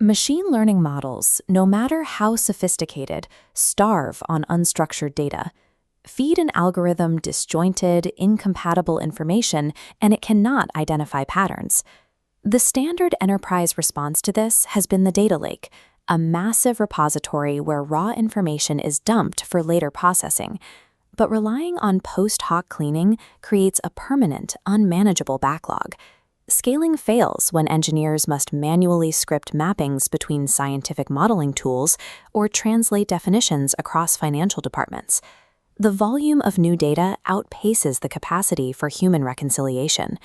Machine learning models, no matter how sophisticated, starve on unstructured data. Feed an algorithm disjointed, incompatible information, and it cannot identify patterns. The standard enterprise response to this has been the data lake, a massive repository where raw information is dumped for later processing. But relying on post-hoc cleaning creates a permanent, unmanageable backlog. Scaling fails when engineers must manually script mappings between scientific modeling tools or translate definitions across financial departments. The volume of new data outpaces the capacity for human reconciliation.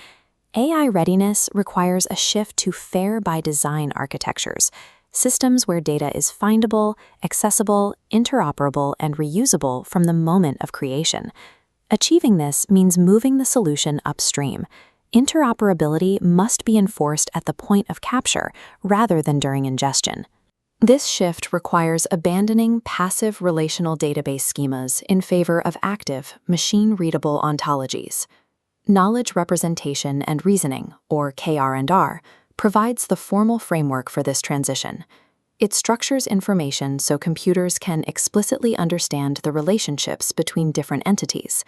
AI readiness requires a shift to fair-by-design architectures, systems where data is findable, accessible, interoperable, and reusable from the moment of creation. Achieving this means moving the solution upstream. Interoperability must be enforced at the point of capture rather than during ingestion. This shift requires abandoning passive relational database schemas in favor of active, machine-readable ontologies. Knowledge representation and reasoning, or KR&R, provides the formal framework for this transition. It structures information so computers can explicitly understand the relationships between different entities.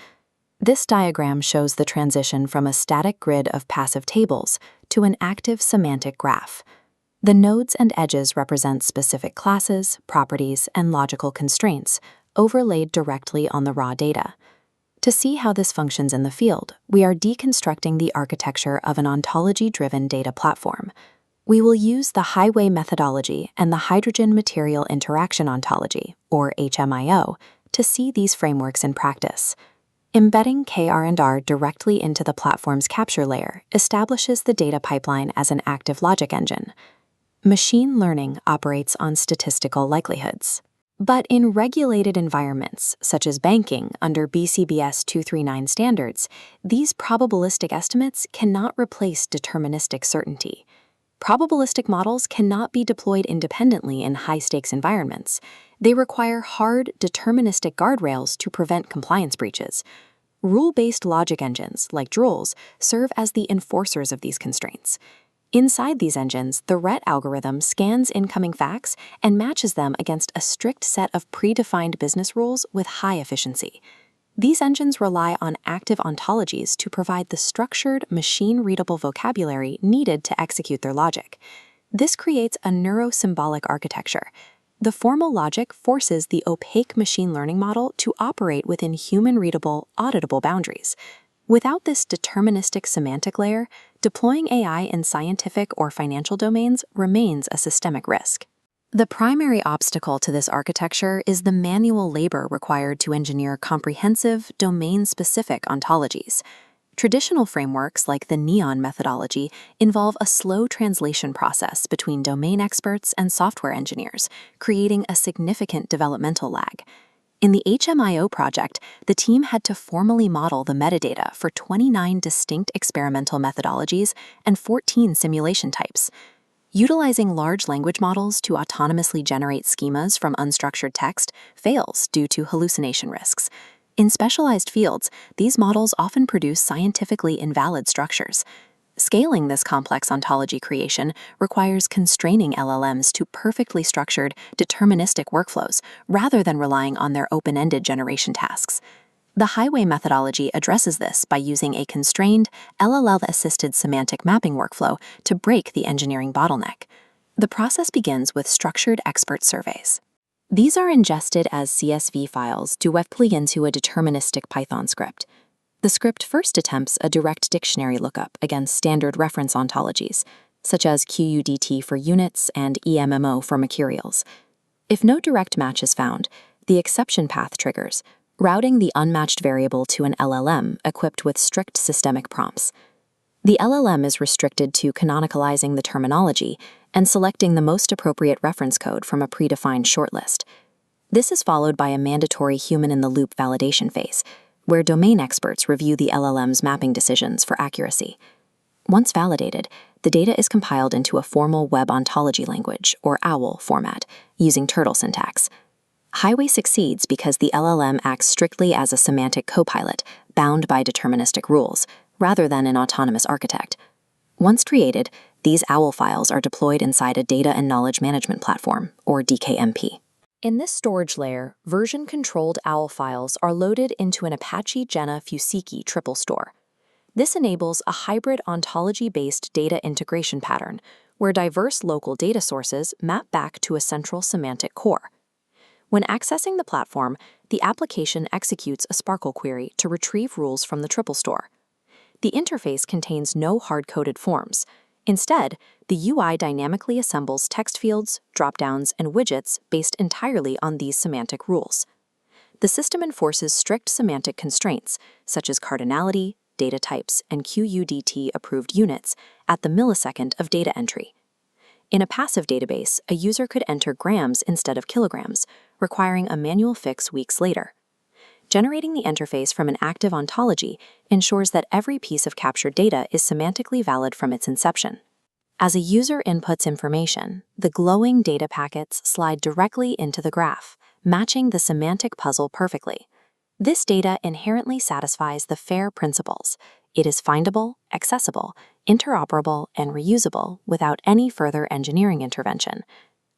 This diagram shows the transition from a static grid of passive tables to an active semantic graph. The nodes and edges represent specific classes, properties, and logical constraints, overlaid directly on the raw data. To see how this functions in the field, we are deconstructing the architecture of an ontology-driven data platform. We will use the highway methodology and the hydrogen material interaction ontology, or HMIO, to see these frameworks in practice. Embedding KR&R directly into the platform's capture layer establishes the data pipeline as an active logic engine. Machine learning operates on statistical likelihoods. But in regulated environments, such as banking under BCBS 239 standards, these probabilistic estimates cannot replace deterministic certainty. Probabilistic models cannot be deployed independently in high-stakes environments. They require hard, deterministic guardrails to prevent compliance breaches. Rule-based logic engines, like Drools, serve as the enforcers of these constraints. Inside these engines, the RET algorithm scans incoming facts and matches them against a strict set of predefined business rules with high efficiency. These engines rely on active ontologies to provide the structured, machine-readable vocabulary needed to execute their logic. This creates a neurosymbolic architecture. The formal logic forces the opaque machine learning model to operate within human-readable, auditable boundaries. Without this deterministic semantic layer, deploying AI in scientific or financial domains remains a systemic risk. The primary obstacle to this architecture is the manual labor required to engineer comprehensive, domain-specific ontologies. Traditional frameworks like the NEON methodology involve a slow translation process between domain experts and software engineers, creating a significant developmental lag. In the HMIO project, the team had to formally model the metadata for 29 distinct experimental methodologies and 14 simulation types. Utilizing large language models to autonomously generate schemas from unstructured text fails due to hallucination risks. In specialized fields, these models often produce scientifically invalid structures. Scaling this complex ontology creation requires constraining LLMs to perfectly structured, deterministic workflows rather than relying on their open-ended generation tasks. The highway methodology addresses this by using a constrained, LLM-assisted semantic mapping workflow to break the engineering bottleneck. The process begins with structured expert surveys. These are ingested as CSV files directly into a deterministic Python script. The script first attempts a direct dictionary lookup against standard reference ontologies, such as QUDT for units and EMMO for mercurials. If no direct match is found, the exception path triggers, routing the unmatched variable to an LLM equipped with strict systemic prompts. The LLM is restricted to canonicalizing the terminology and selecting the most appropriate reference code from a predefined shortlist. This is followed by a mandatory human-in-the-loop validation phase, where domain experts review the LLM's mapping decisions for accuracy. Once validated, the data is compiled into a formal web ontology language, or OWL format, using turtle syntax. Highway succeeds because the LLM acts strictly as a semantic copilot, bound by deterministic rules, rather than an autonomous architect. Once created, These OWL files are deployed inside a Data and Knowledge Management Platform, or DKMP. In this storage layer, version-controlled OWL files are loaded into an Apache Jena Fusiki triple store. This enables a hybrid ontology-based data integration pattern, where diverse local data sources map back to a central semantic core. When accessing the platform, the application executes a Sparkle query to retrieve rules from the triple store. The interface contains no hard-coded forms. Instead, the UI dynamically assembles text fields, dropdowns, and widgets based entirely on these semantic rules. The system enforces strict semantic constraints, such as cardinality, data types, and QUDT-approved units at the millisecond of data entry. In a passive database, a user could enter grams instead of kilograms, requiring a manual fix weeks later. Generating the interface from an active ontology ensures that every piece of captured data is semantically valid from its inception. As a user inputs information, the glowing data packets slide directly into the graph, matching the semantic puzzle perfectly. This data inherently satisfies the FAIR principles. It is findable, accessible, interoperable, and reusable without any further engineering intervention.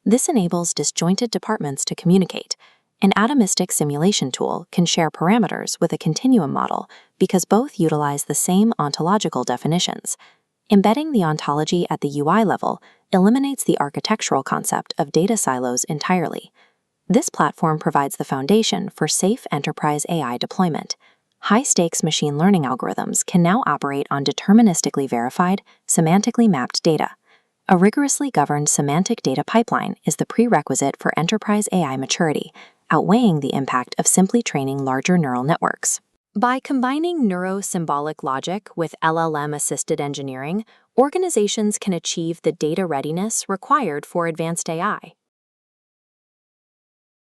This enables disjointed departments to communicate. An atomistic simulation tool can share parameters with a continuum model because both utilize the same ontological definitions. Embedding the ontology at the UI level eliminates the architectural concept of data silos entirely. This platform provides the foundation for safe enterprise AI deployment. High-stakes machine learning algorithms can now operate on deterministically verified, semantically mapped data. A rigorously governed semantic data pipeline is the prerequisite for enterprise AI maturity, outweighing the impact of simply training larger neural networks. By combining neuro-symbolic logic with LLM-assisted engineering, organizations can achieve the data readiness required for advanced AI.